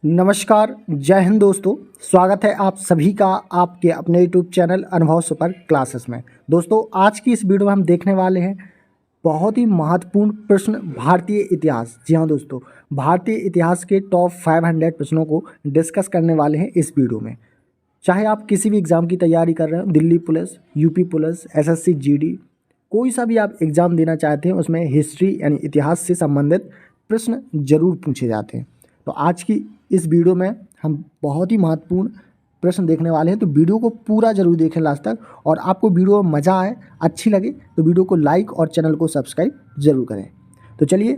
नमस्कार, जय हिंद दोस्तों। स्वागत है आप सभी का आपके अपने यूट्यूब चैनल अनुभव सुपर क्लासेस में। दोस्तों, आज की इस वीडियो में हम देखने वाले हैं बहुत ही महत्वपूर्ण प्रश्न भारतीय इतिहास। जी हाँ दोस्तों, भारतीय इतिहास के टॉप 500 प्रश्नों को डिस्कस करने वाले हैं इस वीडियो में। चाहे आप किसी भी एग्ज़ाम की तैयारी कर रहे हो, Delhi police, UP police, SSC GD, कोई सा भी आप एग्ज़ाम देना चाहते हैं, उसमें हिस्ट्री यानी इतिहास से संबंधित प्रश्न जरूर पूछे जाते हैं। तो आज की इस वीडियो में हम बहुत ही महत्वपूर्ण प्रश्न देखने वाले हैं, तो वीडियो को पूरा जरूर देखें लास्ट तक। और आपको वीडियो में मज़ा आए, अच्छी लगे तो वीडियो को लाइक और चैनल को सब्सक्राइब जरूर करें। तो चलिए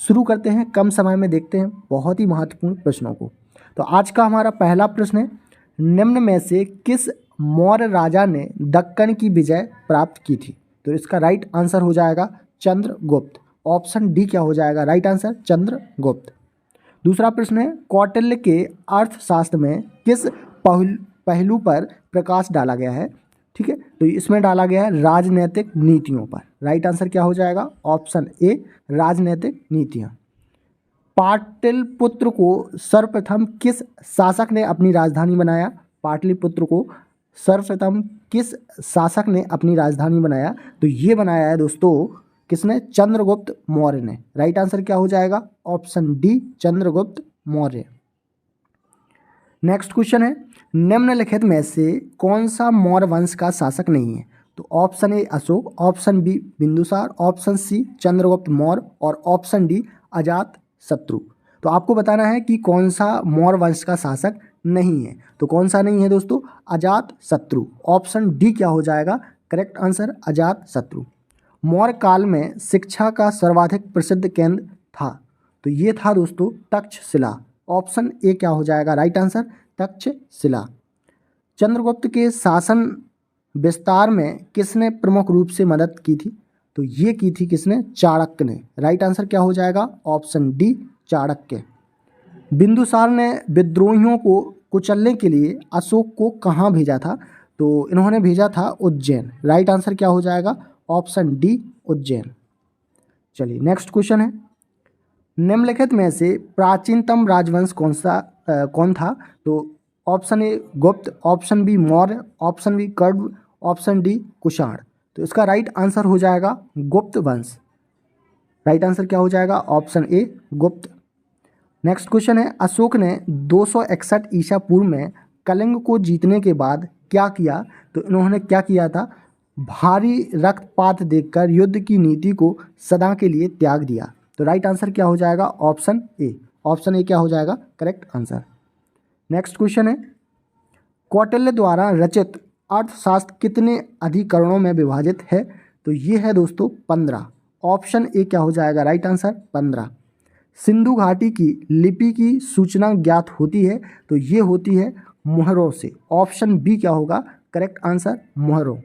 शुरू करते हैं, कम समय में देखते हैं बहुत ही महत्वपूर्ण प्रश्नों को। तो आज का हमारा पहला प्रश्न है, निम्न में से किस मौर्य राजा ने दक्कन की विजय प्राप्त की थी? तो इसका राइट आंसर हो जाएगा चंद्रगुप्त। ऑप्शन डी क्या हो जाएगा राइट आंसर? चंद्रगुप्त। दूसरा प्रश्न है, कौटिल्य के अर्थशास्त्र में किस पहलू पर प्रकाश डाला गया है? ठीक है, तो इसमें डाला गया है राजनीतिक नीतियों पर। राइट आंसर क्या हो जाएगा? ऑप्शन ए राजनीतिक नीतियां। पाटलिपुत्र को सर्वप्रथम किस शासक ने अपनी राजधानी बनाया? पाटलिपुत्र को सर्वप्रथम किस शासक ने अपनी राजधानी बनाया? तो ये बनाया है दोस्तों किसने? चंद्रगुप्त मौर्य ने। राइट आंसर क्या हो जाएगा? Option D Chandragupta Maurya. Next question है, निम्नलिखित में से कौन सा मौर्य वंश का शासक नहीं है? तो option A Ashoka, option B Bindusara, option C Chandragupta Maurya और ऑप्शन डी अजात शत्रु। तो आपको बताना है कि कौन सा मौर्य वंश का शासक नहीं है। तो कौन सा नहीं है दोस्तों? अजात शत्रु। ऑप्शन डी क्या हो जाएगा करेक्ट आंसर? अजात शत्रु। मौर्य काल में शिक्षा का सर्वाधिक प्रसिद्ध केंद्र था, तो ये था दोस्तों तक्षशिला। ऑप्शन ए क्या हो जाएगा राइट आंसर? तक्षशिला। चंद्रगुप्त के शासन विस्तार में किसने प्रमुख रूप से मदद की थी? तो ये की थी किसने? चाणक्य ने। राइट आंसर क्या हो जाएगा? Option D Chanakya. बिंदुसार ने विद्रोहियों को कुचलने के लिए अशोक को कहाँ भेजा था? तो इन्होंने भेजा था उज्जैन। राइट आंसर क्या हो जाएगा? Option D Ujjain. चलिए नेक्स्ट क्वेश्चन है, निम्नलिखित में से प्राचीनतम राजवंश कौन था? तो option A Gupta, option B Maurya, option B Kanva, option D Kushan. तो इसका राइट आंसर हो जाएगा गुप्त वंश। राइट आंसर क्या हो जाएगा? ऑप्शन ए गुप्त। नेक्स्ट क्वेश्चन है, अशोक ने 261 ईसा पूर्व में कलिंग को जीतने के बाद क्या किया? तो इन्होंने क्या किया था? भारी रक्तपात देखकर युद्ध की नीति को सदा के लिए त्याग दिया। तो राइट आंसर क्या हो जाएगा? Option A. ऑप्शन ए क्या हो जाएगा करेक्ट आंसर। नेक्स्ट क्वेश्चन है, कौटिल्य द्वारा रचित अर्थशास्त्र कितने अधिकरणों में विभाजित है? तो ये है दोस्तों 15। ऑप्शन ए क्या हो जाएगा राइट आंसर? 15। सिंधु घाटी की लिपि की सूचना ज्ञात होती है, तो ये होती है मुहरों से। ऑप्शन बी क्या होगा करेक्ट आंसर? मुहरों।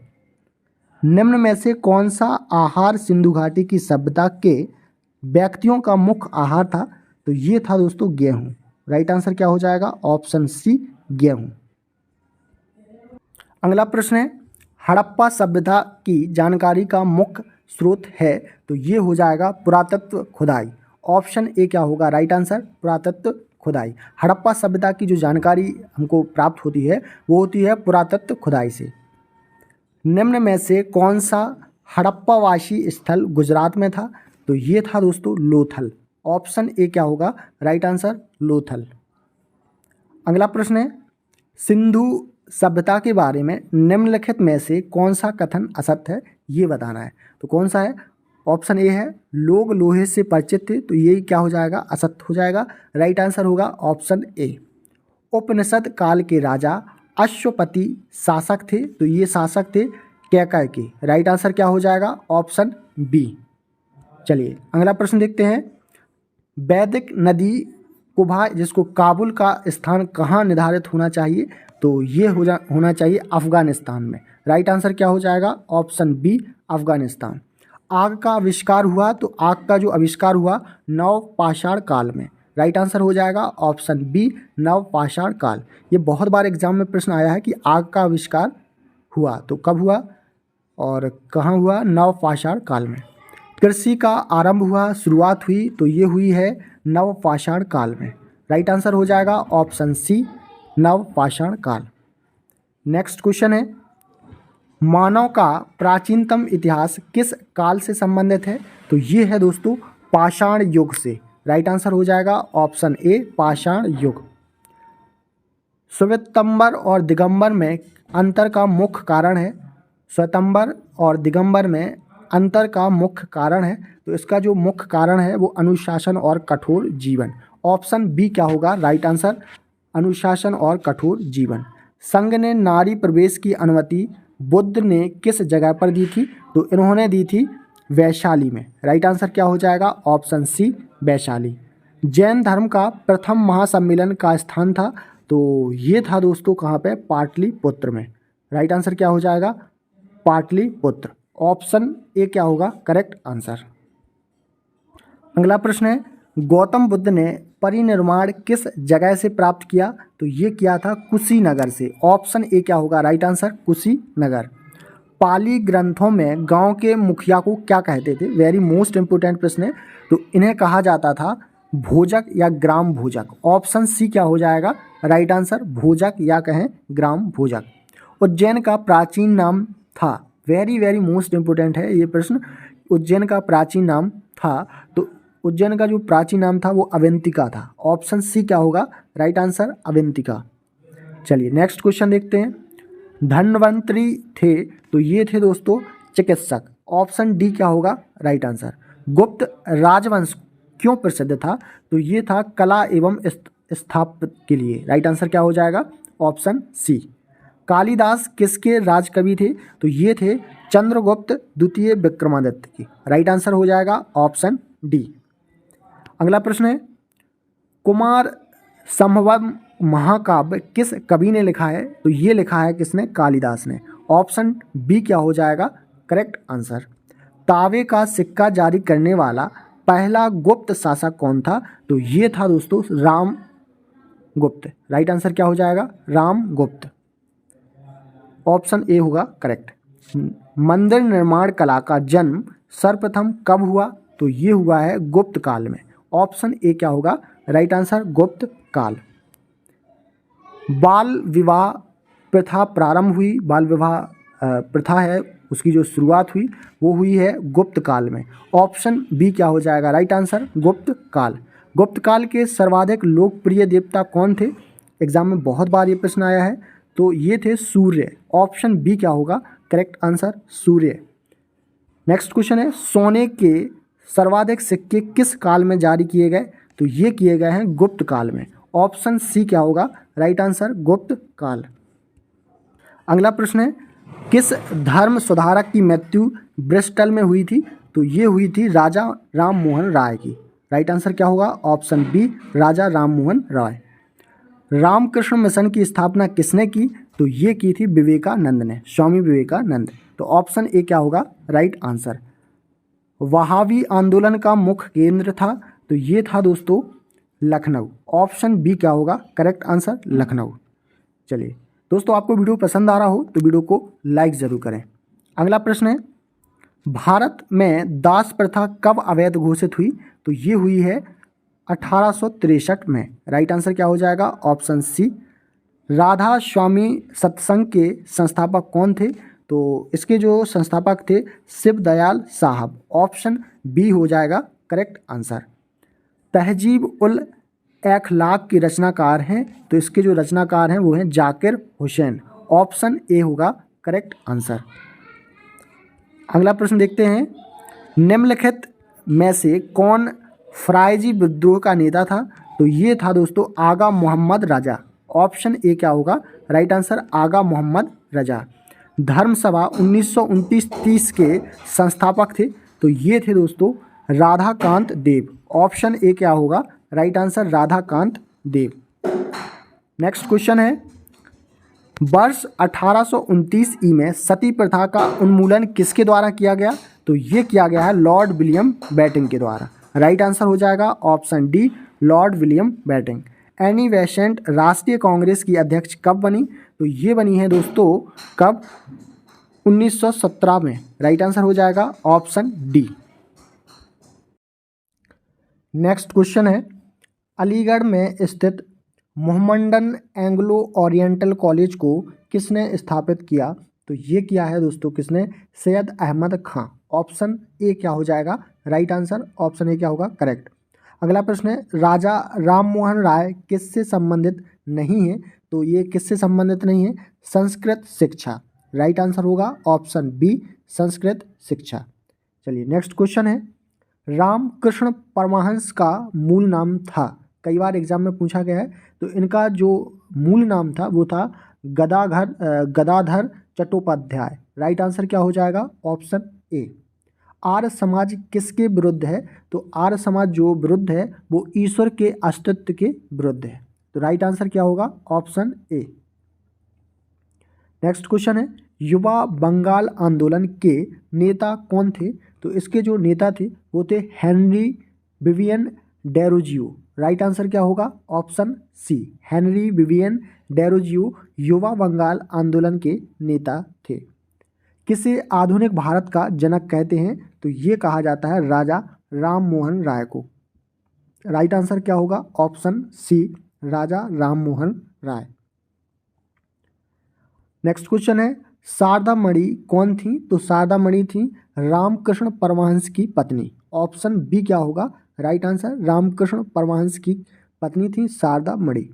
निम्न में से कौन सा आहार सिंधु घाटी की सभ्यता के व्यक्तियों का मुख्य आहार था? तो ये था दोस्तों गेहूं। राइट आंसर क्या हो जाएगा? ऑप्शन सी गेहूं। अगला प्रश्न है, हड़प्पा सभ्यता की जानकारी का मुख्य स्रोत है? तो ये हो जाएगा पुरातत्व खुदाई। ऑप्शन ए क्या होगा राइट आंसर? पुरातत्व खुदाई। हड़प्पा सभ्यता की जो जानकारी हमको प्राप्त होती है वो होती है पुरातत्व खुदाई से। निम्न में से कौन सा हड़प्पावासी स्थल गुजरात में था? तो ये था दोस्तों लोथल। ऑप्शन ए क्या होगा राइट आंसर? लोथल। अगला प्रश्न है, सिंधु सभ्यता के बारे में निम्नलिखित में से कौन सा कथन असत्य है? ये बताना है। तो कौन सा है? ऑप्शन ए है लोग लोहे से परिचित थे, तो ये क्या हो जाएगा? असत्य हो जाएगा। राइट आंसर होगा ऑप्शन ए। उपनिषद काल के राजा अश्वपति शासक थे, तो ये शासक थे कैकय के। राइट आंसर क्या हो जाएगा? Option B. चलिए अगला प्रश्न देखते हैं, वैदिक नदी कुबा जिसको काबुल का स्थान कहाँ निर्धारित होना चाहिए? तो ये होना चाहिए अफगानिस्तान में। राइट आंसर क्या हो जाएगा? Option B Afghanistan. आग का आविष्कार हुआ, तो आग का जो आविष्कार हुआ नवपाषाण काल में। राइट आंसर हो जाएगा ऑप्शन बी नवपाषाण काल। ये बहुत बार एग्जाम में प्रश्न आया है कि आग का आविष्कार हुआ तो कब हुआ और कहाँ हुआ? नवपाषाण काल में। कृषि का आरंभ हुआ, शुरुआत हुई, तो ये हुई है नवपाषाण काल में। राइट आंसर हो जाएगा ऑप्शन सी नवपाषाण काल। नेक्स्ट क्वेश्चन है, मानव का प्राचीनतम इतिहास किस काल से संबंधित है? तो ये है दोस्तों पाषाण युग से। राइट आंसर हो जाएगा ऑप्शन ए पाषाण युग। श्वेतंबर और दिगंबर में अंतर का मुख्य कारण है। श्वेतंबर और दिगंबर में अंतर का मुख्य कारण है, तो इसका जो मुख्य कारण है वो अनुशासन और कठोर जीवन। ऑप्शन बी क्या होगा राइट आंसर, अनुशासन और कठोर जीवन। संघ ने नारी प्रवेश की अनुमति बुद्ध ने किस जगह पर दी थी? तो इन्होंने दी थी वैशाली में। राइट आंसर क्या हो जाएगा ऑप्शन सी वैशाली। जैन धर्म का प्रथम महासम्मेलन का स्थान था? तो ये था दोस्तों कहाँ पे? पाटलिपुत्र में। राइट आंसर क्या हो जाएगा पाटलिपुत्र। ऑप्शन ए क्या होगा करेक्ट आंसर। अगला प्रश्न है, गौतम बुद्ध ने परिनिर्वाण किस जगह से प्राप्त किया? तो ये किया था कुशीनगर से। ऑप्शन ए क्या होगा राइट आंसर कुशीनगर। पाली ग्रंथों में गांव के मुखिया को क्या कहते थे? वेरी मोस्ट इंपोर्टेंट प्रश्न है। तो इन्हें कहा जाता था भोजक या ग्राम भोजक। ऑप्शन सी क्या हो जाएगा राइट आंसर भोजक या कहें ग्राम भोजक। उज्जैन का प्राचीन नाम था, वेरी वेरी मोस्ट इंपोर्टेंट है ये प्रश्न। उज्जैन का प्राचीन नाम था, तो उज्जैन का जो प्राचीन नाम था वो अवंतिका था। ऑप्शन सी क्या होगा राइट आंसर अवंतिका। चलिए नेक्स्ट क्वेश्चन देखते हैं। धन्वंतरी थे, तो ये थे दोस्तों चिकित्सक। ऑप्शन डी क्या होगा राइट आंसर। गुप्त राजवंश क्यों प्रसिद्ध था? तो ये था कला एवं स्थापत्य के लिए। राइट आंसर क्या हो जाएगा ऑप्शन सी। कालिदास किसके राजकवि थे? तो ये थे चंद्रगुप्त द्वितीय विक्रमादित्य की। राइट आंसर हो जाएगा ऑप्शन डी। अगला प्रश्न है, कुमार संभवम महाकाव्य किस कवि ने लिखा है? तो ये लिखा है किसने? कालिदास ने। ऑप्शन बी क्या हो जाएगा करेक्ट आंसर। तावे का सिक्का जारी करने वाला पहला गुप्त शासक कौन था? तो ये था दोस्तों राम गुप्त। राइट आंसर क्या हो जाएगा राम गुप्त। ऑप्शन ए होगा करेक्ट। मंदिर निर्माण कला का जन्म सर्वप्रथम कब हुआ? तो ये हुआ है गुप्त काल में। ऑप्शन ए क्या होगा राइट आंसर गुप्त काल। बाल विवाह प्रथा प्रारंभ हुई, बाल विवाह प्रथा है उसकी जो शुरुआत हुई वो हुई है गुप्त काल में। ऑप्शन बी क्या हो जाएगा राइट आंसर गुप्त काल। गुप्त काल के सर्वाधिक लोकप्रिय देवता कौन थे? एग्जाम में बहुत बार ये प्रश्न आया है, तो ये थे सूर्य। ऑप्शन बी क्या होगा करेक्ट आंसर सूर्य। नेक्स्ट क्वेश्चन है, सोने के सर्वाधिक सिक्के किस काल में जारी किए गए? तो ये किए गए हैं गुप्त काल में। ऑप्शन सी क्या होगा राइट आंसर गुप्त काल। अगला प्रश्न है, किस धर्म सुधारक की मृत्यु ब्रिस्टल में हुई थी? तो ये हुई थी राजा राम मोहन राय की। राइट आंसर क्या होगा ऑप्शन बी राजा राम मोहन राय। रामकृष्ण मिशन की स्थापना किसने की? तो ये की थी विवेकानंद ने, स्वामी विवेकानंद। तो ऑप्शन ए क्या होगा राइट आंसर। वहाबी आंदोलन का मुख्य केंद्र था? तो ये था दोस्तों लखनऊ। ऑप्शन बी क्या होगा करेक्ट आंसर लखनऊ। चलिए दोस्तों, आपको वीडियो पसंद आ रहा हो तो वीडियो को लाइक ज़रूर करें। अगला प्रश्न है, भारत में दास प्रथा कब अवैध घोषित हुई? तो ये हुई है 1863 में। राइट आंसर क्या हो जाएगा ऑप्शन सी। राधा स्वामी सत्संग के संस्थापक कौन थे? तो इसके जो संस्थापक थे शिवदयाल साहब। ऑप्शन बी हो जाएगा करेक्ट आंसर। तहजीब उल अखलाक की रचनाकार हैं? तो इसके जो रचनाकार हैं वो हैं जाकिर हुसैन। ऑप्शन ए होगा करेक्ट आंसर। अगला प्रश्न देखते हैं, निम्नलिखित में से कौन फराइजी विद्रोह का नेता था? तो ये था दोस्तों आगा मोहम्मद रजा। ऑप्शन ए क्या होगा राइट आंसर आगा मोहम्मद रजा। धर्मसभा 1929-30 के संस्थापक थे? तो ये थे दोस्तों राधाकांत देव। ऑप्शन ए क्या होगा राइट आंसर राधाकांत देव। नेक्स्ट क्वेश्चन है, वर्ष 1829 ई में सती प्रथा का उन्मूलन किसके द्वारा किया गया? तो ये किया गया है लॉर्ड विलियम बेटिंग के द्वारा। राइट आंसर हो जाएगा option D Lord William Bentinck. Annie Besant राष्ट्रीय कांग्रेस की अध्यक्ष कब बनी? तो ये बनी है दोस्तों कब 1917 में। राइट आंसर हो जाएगा ऑप्शन डी। नेक्स्ट क्वेश्चन है, अलीगढ़ में स्थित मोहम्मडन एंग्लो ओरिएंटल कॉलेज को किसने स्थापित किया? तो ये किया है दोस्तों किसने? सैयद अहमद खां। ऑप्शन ए क्या हो जाएगा राइट आंसर? ऑप्शन ए क्या होगा करेक्ट। अगला प्रश्न है, राजा राम मोहन राय किससे संबंधित नहीं है? तो ये किससे संबंधित नहीं है? संस्कृत शिक्षा। राइट आंसर होगा ऑप्शन बी संस्कृत शिक्षा। चलिए नेक्स्ट क्वेश्चन है, रामकृष्ण परमहंस का मूल नाम था? कई बार एग्जाम में पूछा गया है। तो इनका जो मूल नाम था वो था गदाधर चट्टोपाध्याय। राइट आंसर क्या हो जाएगा? Option A. आर्य समाज किसके विरुद्ध है? तो आर्य समाज जो विरुद्ध है वो ईश्वर के अस्तित्व के विरुद्ध है। तो राइट आंसर क्या होगा? Option A. नेक्स्ट क्वेश्चन है, युवा बंगाल आंदोलन के नेता कौन थे? तो इसके जो नेता थे वो थे Henry Vivian Derozio. Right answer क्या होगा? Option C Henry Vivian Derozio युवा बंगाल आंदोलन के नेता थे। किसे आधुनिक भारत का जनक कहते हैं? तो ये कहा जाता है राजा राम मोहन राय को। राइट आंसर क्या होगा? ऑप्शन सी राजा राम मोहन राय। नेक्स्ट क्वेश्चन है, शारदा मणि कौन थी? तो शारदा मणि थी रामकृष्ण परमहंस की पत्नी। ऑप्शन बी क्या होगा राइट आंसर? रामकृष्ण परमहंस की पत्नी थी शारदा मणि।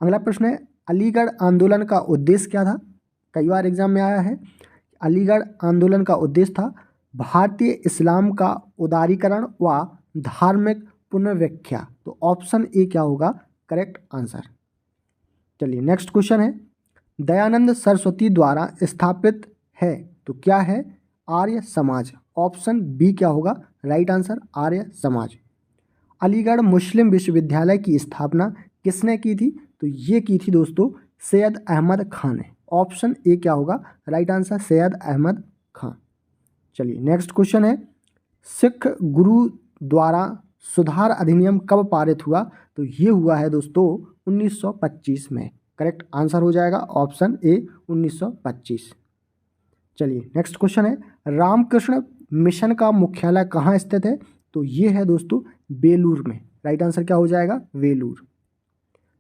अगला प्रश्न है, अलीगढ़ आंदोलन का उद्देश्य क्या था? कई बार एग्जाम में आया है। अलीगढ़ आंदोलन का उद्देश्य था भारतीय इस्लाम का उदारीकरण व धार्मिक पुनर्व्याख्या। तो ऑप्शन ए क्या होगा करेक्ट आंसर। चलिए नेक्स्ट क्वेश्चन है, दयानंद सरस्वती द्वारा स्थापित है तो क्या है? आर्य समाज। ऑप्शन बी क्या होगा राइट आंसर? आर्य समाज। अलीगढ़ मुस्लिम विश्वविद्यालय की स्थापना किसने की थी? तो ये की थी दोस्तों सैयद अहमद खान ने। ऑप्शन ए क्या होगा राइट आंसर? सैयद अहमद खान। चलिए नेक्स्ट क्वेश्चन है, सिख गुरु द्वारा सुधार अधिनियम कब पारित हुआ? तो ये हुआ है दोस्तों 1925 में। करेक्ट आंसर हो जाएगा ऑप्शन ए 1925। चलिए नेक्स्ट क्वेश्चन है, रामकृष्ण मिशन का मुख्यालय कहाँ स्थित है? तो ये है दोस्तों बेलूर में। राइट आंसर क्या हो जाएगा? वेलूर।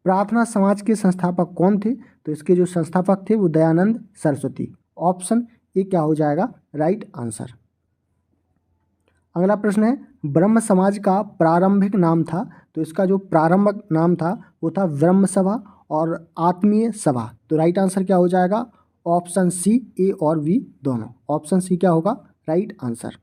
प्रार्थना समाज के संस्थापक कौन थे? तो इसके जो संस्थापक थे वो दयानंद सरस्वती। ऑप्शन ए क्या हो जाएगा राइट आंसर। अगला प्रश्न है, ब्रह्म समाज का प्रारंभिक नाम था? तो इसका जो प्रारंभिक नाम था वो था ब्रह्म सभा और आत्मीय सभा। तो राइट आंसर क्या हो जाएगा? ऑप्शन सी ए और बी दोनों। ऑप्शन सी क्या होगा राइट आंसर।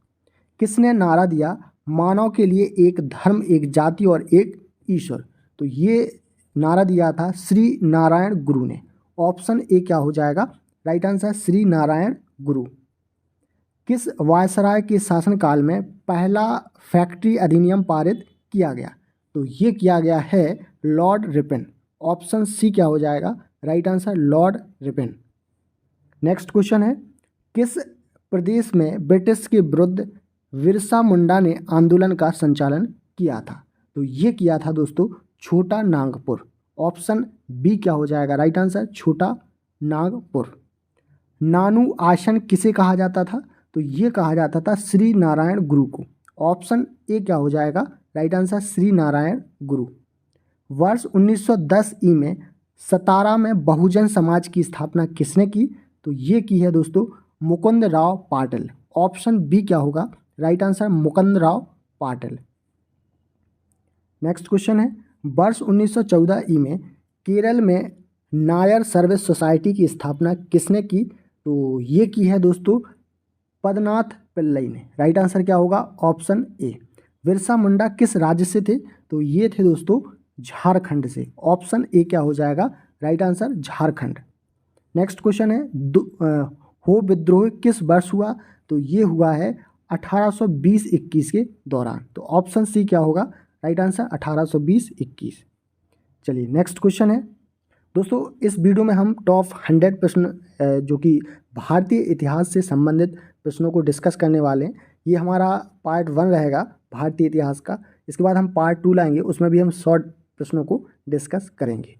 किसने नारा दिया मानव के लिए एक धर्म एक जाति और एक ईश्वर? तो ये नारा दिया था श्री नारायण गुरु ने। ऑप्शन ए क्या हो जाएगा राइट आंसर? श्री नारायण गुरु। किस वायसराय के शासनकाल में पहला फैक्ट्री अधिनियम पारित किया गया? तो ये किया गया है लॉर्ड रिपन। ऑप्शन सी क्या हो जाएगा right answer? Lord Ripon. Next question है, किस प्रदेश में ब्रिटिश के विरुद्ध बिरसा मुंडा ने आंदोलन का संचालन किया था? तो ये किया था दोस्तों छोटा नागपुर। ऑप्शन बी क्या हो जाएगा राइट आंसर? छोटा नागपुर। नानू आसन किसे कहा जाता था? तो ये कहा जाता था श्री नारायण गुरु को। ऑप्शन ए क्या हो जाएगा राइट आंसर? श्री नारायण गुरु। वर्ष 1910 ई में सतारा में बहुजन समाज की स्थापना किसने की? तो ये की है दोस्तों मुकुंद राव पाटिल। ऑप्शन बी क्या होगा right answer? Mukund Rao Patil. Next question है, वर्ष 1914 ई में केरल में नायर सर्विस सोसाइटी की स्थापना किसने की? तो ये की है दोस्तों पद्मनाथ पिल्लई ने। राइट आंसर क्या होगा? Option A. बिरसा मुंडा किस राज्य से थे? तो ये थे दोस्तों झारखंड से। ऑप्शन ए क्या हो जाएगा right answer? Jharkhand. Next question है, हो विद्रोह किस वर्ष हुआ? तो ये हुआ है 1820-21 के दौरान। तो ऑप्शन सी क्या होगा राइट आंसर? 1820-21। चलिए नेक्स्ट क्वेश्चन है दोस्तों, इस वीडियो में हम टॉप 100 प्रश्न जो कि भारतीय इतिहास से संबंधित प्रश्नों को डिस्कस करने वाले हैं। ये हमारा पार्ट 1 रहेगा भारतीय इतिहास का। इसके बाद हम पार्ट 2 लाएंगे, उसमें भी हम शॉर्ट प्रश्नों को डिस्कस करेंगे।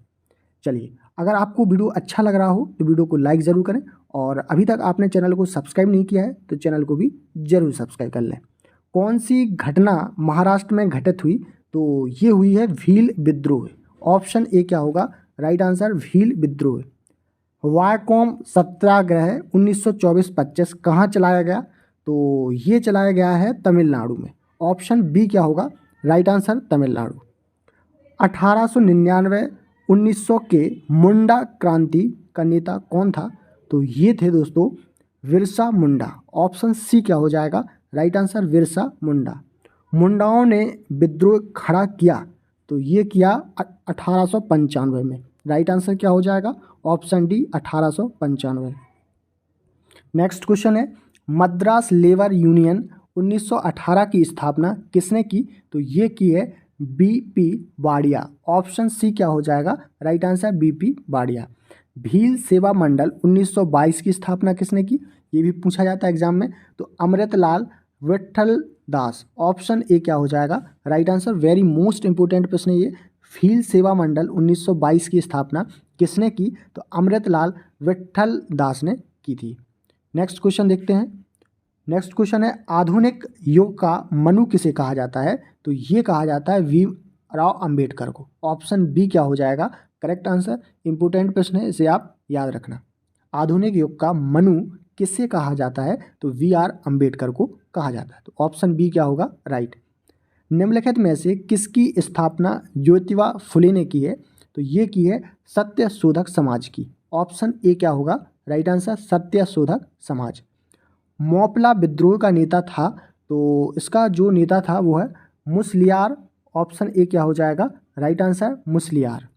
चलिए, अगर आपको वीडियो अच्छा लग रहा हो तो वीडियो को लाइक ज़रूर करें, और अभी तक आपने चैनल को सब्सक्राइब नहीं किया है तो चैनल को भी ज़रूर सब्सक्राइब कर लें। कौन सी घटना महाराष्ट्र में घटित हुई? तो ये हुई है भील विद्रोह। ऑप्शन ए क्या होगा राइट आंसर, भील विद्रोह। वायकोम सत्याग्रह 1924-25 कहाँ चलाया गया? तो ये चलाया गया है तमिलनाडु में। ऑप्शन बी क्या होगा राइट आंसर, तमिलनाडु। 1899 1900 के मुंडा क्रांति का नेता कौन था? तो ये थे दोस्तों बिरसा मुंडा। ऑप्शन सी क्या हो जाएगा राइट आंसर, बिरसा मुंडा। मुंडाओं ने विद्रोह खड़ा किया तो ये किया 1895 में। राइट आंसर क्या हो जाएगा ऑप्शन डी 1895। नेक्स्ट क्वेश्चन है मद्रास लेबर यूनियन 1918 की स्थापना किसने की? तो ये की है बीपी वाडिया। ऑप्शन सी क्या हो जाएगा right answer, BP Wadia. Bhil सेवा मंडल 1922 की स्थापना किसने की? ये भी पूछा जाता है एग्जाम में। तो अमृतलाल विठल दास। ऑप्शन ए क्या हो जाएगा right answer, very most important प्रश्न ये। भील सेवा मंडल 1922 की स्थापना किसने की? तो अमृतलाल विठल दास ने की थी। नेक्स्ट क्वेश्चन देखते हैं। नेक्स्ट क्वेश्चन है आधुनिक युग का मनु किसे कहा जाता है? तो ये कहा जाता है भीम राव अंबेडकर को। ऑप्शन बी क्या हो जाएगा करेक्ट आंसर। इंपोर्टेंट प्रश्न है, इसे आप याद रखना। आधुनिक युग का मनु किसे कहा जाता है? तो वी आर अंबेडकर को कहा जाता है। तो ऑप्शन बी क्या होगा राइट। निम्नलिखित में से किसकी स्थापना ज्योतिबा फुले ने की है? तो ये की है सत्य शोधक समाज की। ऑप्शन ए क्या होगा राइट आंसर, सत्य शोधक समाज। मोपला विद्रोह का नेता था, तो इसका जो नेता था वो है मुसलियार। ऑप्शन ए क्या हो जाएगा right answer, Musliyar.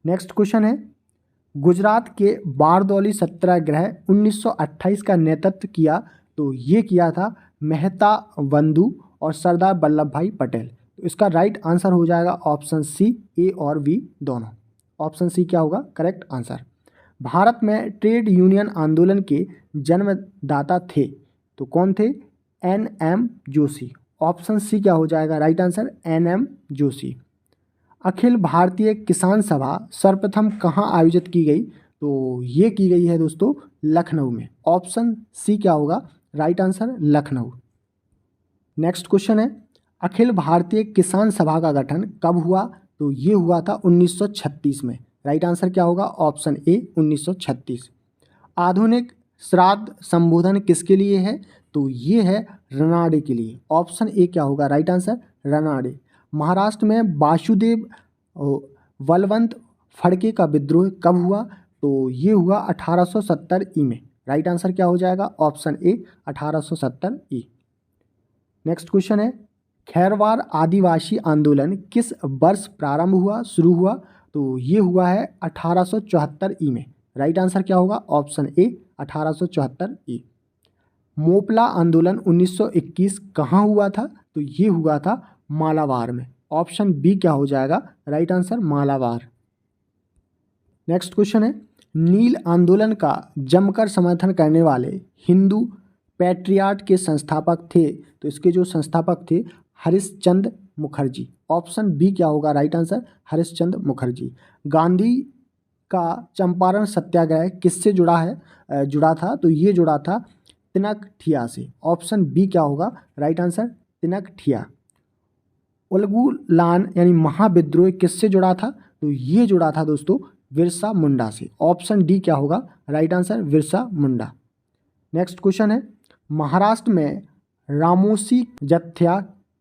Next question है गुजरात के बारदौली सत्याग्रह 1928 का नेतृत्व किया, तो ये किया था मेहता बंधु और सरदार वल्लभ भाई पटेल। तो इसका राइट आंसर हो जाएगा ऑप्शन सी, ए और बी दोनों। ऑप्शन सी क्या होगा करेक्ट आंसर। भारत में ट्रेड यूनियन आंदोलन के जन्मदाता थे, तो कौन थे? एन.एम. जोशी। ऑप्शन सी क्या हो जाएगा राइट आंसर, एन.एम. जोशी। अखिल भारतीय किसान सभा सर्वप्रथम कहाँ आयोजित की गई? तो ये की गई है दोस्तों लखनऊ में। ऑप्शन सी क्या होगा right answer, Lucknow. Next question है अखिल भारतीय किसान सभा का गठन कब हुआ? तो ये हुआ था 1936 में। राइट आंसर क्या होगा ऑप्शन ए 1936। आधुनिक श्राद्ध संबोधन किसके लिए है? तो ये है रनाडे के लिए। ऑप्शन ए क्या होगा राइट आंसर, रनाडे। महाराष्ट्र में वासुदेव बलवंत फड़के का विद्रोह कब हुआ? तो ये हुआ 1870 ई में। राइट आंसर क्या हो जाएगा option A 1870 E. Next question है खैरवार आदिवासी आंदोलन किस वर्ष प्रारंभ हुआ, शुरू हुआ? तो ये हुआ है 1874 ई में। राइट आंसर क्या होगा ऑप्शन ए 1874 ई। मोपला आंदोलन 1921 कहाँ हुआ था? तो ये हुआ था मालाबार में। ऑप्शन बी क्या हो जाएगा right answer, Malabar. Next question है नील आंदोलन का जमकर समर्थन करने वाले हिंदू पैट्रियाट के संस्थापक थे, तो इसके जो संस्थापक थे हरिश्चंद्र मुखर्जी। ऑप्शन बी क्या होगा राइट आंसर, हरिश्चंद्र मुखर्जी। गांधी का चंपारण सत्याग्रह किससे जुड़ा था? तो ये जुड़ा था तिनकठिया से। ऑप्शन बी क्या होगा राइट आंसर, तिनकठिया। उलगुलान यानी महाविद्रोह किससे जुड़ा था? तो ये जुड़ा था दोस्तों बिरसा मुंडा से। ऑप्शन डी क्या होगा right answer, Birsa Munda. Next question है महाराष्ट्र में रामोसी जत्था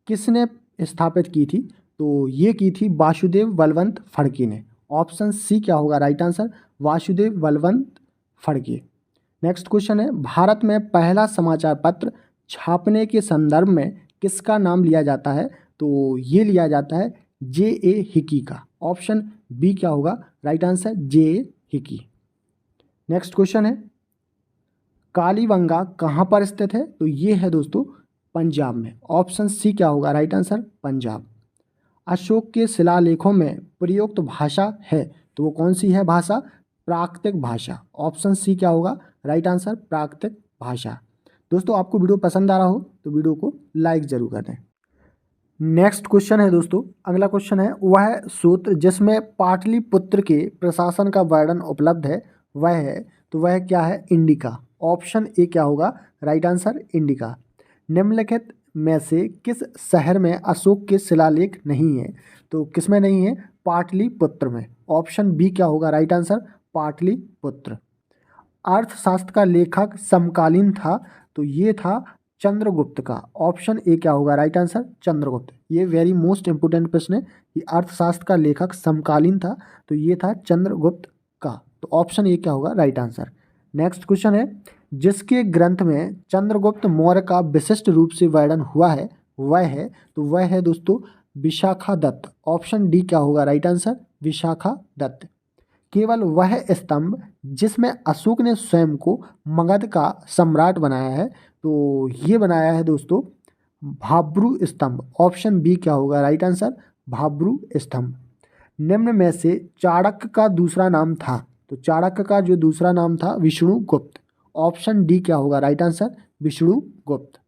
किसने स्थापित की थी? तो ये की थी वासुदेव बलवंत फड़के ने। ऑप्शन सी क्या होगा right answer, Vasudev Balwant Phadke. Next question है भारत में पहला समाचार पत्र छापने के संदर्भ में किसका नाम लिया जाता है? तो ये लिया जाता है जे.ए. हिकी का। ऑप्शन बी क्या होगा right answer, J A. Hicky. Next question है कालीबंगा कहाँ पर स्थित है? तो ये है दोस्तों पंजाब में। ऑप्शन सी क्या होगा राइट आंसर, पंजाब। अशोक के शिलालेखों में प्रयुक्त भाषा है, तो वो कौन सी है भाषा? प्राकृतिक भाषा। ऑप्शन सी क्या होगा राइट आंसर, प्राकृतिक भाषा। दोस्तों आपको वीडियो पसंद आ रहा हो तो वीडियो को लाइक जरूर कर दें। नेक्स्ट क्वेश्चन है दोस्तों, अगला क्वेश्चन है वह सूत्र जिसमें पाटलिपुत्र के प्रशासन का वर्णन उपलब्ध है वह है, तो वह क्या है? इंडिका। ऑप्शन ए क्या होगा राइट आंसर, इंडिका। निम्नलिखित में से किस शहर में अशोक के शिलालेख नहीं है? तो किस में नहीं है? पाटलिपुत्र में। ऑप्शन बी क्या होगा राइट आंसर? पाटलिपुत्र। अर्थशास्त्र का लेखक समकालीन था, तो ये था चंद्रगुप्त का। ऑप्शन ए क्या होगा राइट आंसर? चंद्रगुप्त। ये वेरी मोस्ट इंपोर्टेंट प्रश्न है कि अर्थशास्त्र का लेखक समकालीन था, तो ये था चंद्रगुप्त का। तो ऑप्शन ए क्या होगा राइट आंसर। नेक्स्ट क्वेश्चन है, जिसके ग्रंथ में चंद्रगुप्त मौर्य का विशिष्ट रूप से वर्णन हुआ है वह है दोस्तों विशाखादत्त। ऑप्शन डी क्या होगा राइट आंसर? विशाखादत्त। केवल वह स्तंभ जिसमें अशोक ने स्वयं को मगध का सम्राट बनाया है, तो ये बनाया है दोस्तों भाब्रू स्तंभ। ऑप्शन बी क्या होगा राइट आंसर? भाब्रू स्तंभ। निम्न में से चाणक्य का दूसरा नाम था, तो चाणक्य का जो दूसरा नाम था विष्णुगुप्त। ऑप्शन डी क्या होगा right answer? Vishnugupta.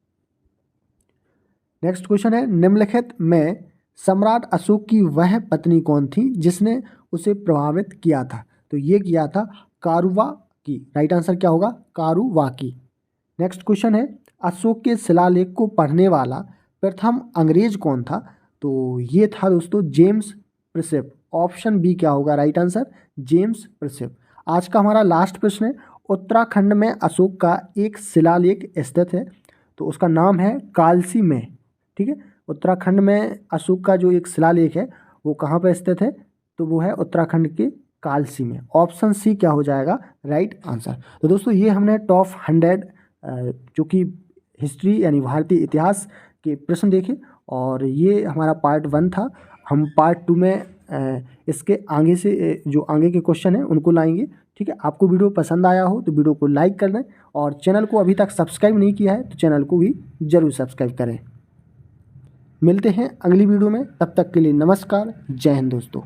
Next question है, निम्नलिखित में सम्राट अशोक की वह पत्नी कौन थी जिसने उसे प्रभावित किया था? तो ये किया था कारुवाकी। राइट आंसर क्या होगा? कारुवाकी। नेक्स्ट क्वेश्चन है, अशोक के शिलालेख को पढ़ने वाला प्रथम अंग्रेज कौन था? तो ये था दोस्तों जेम्स प्रिसेप। ऑप्शन बी क्या होगा राइट आंसर? जेम्स प्रिसेप। आज का हमारा लास्ट प्रश्न है, उत्तराखंड में अशोक का एक शिलालेख स्थित है, तो उसका नाम है कालसी में। ठीक है, उत्तराखंड में अशोक का जो एक शिलालेख है वो कहाँ पर स्थित है? तो वो है उत्तराखंड के कालसी में। ऑप्शन सी क्या हो जाएगा राइट आंसर। तो दोस्तों ये हमने टॉप 100 जो कि हिस्ट्री यानी भारतीय इतिहास के प्रश्न देखे, और ये हमारा पार्ट 1 था। हम पार्ट 2 में इसके आगे से जो आगे के क्वेश्चन हैं उनको लाएंगे। ठीक है, आपको वीडियो पसंद आया हो तो वीडियो को लाइक कर दें, और चैनल को अभी तक सब्सक्राइब नहीं किया है तो चैनल को भी ज़रूर सब्सक्राइब करें। मिलते हैं अगली वीडियो में, तब तक के लिए नमस्कार, जय हिंद दोस्तों।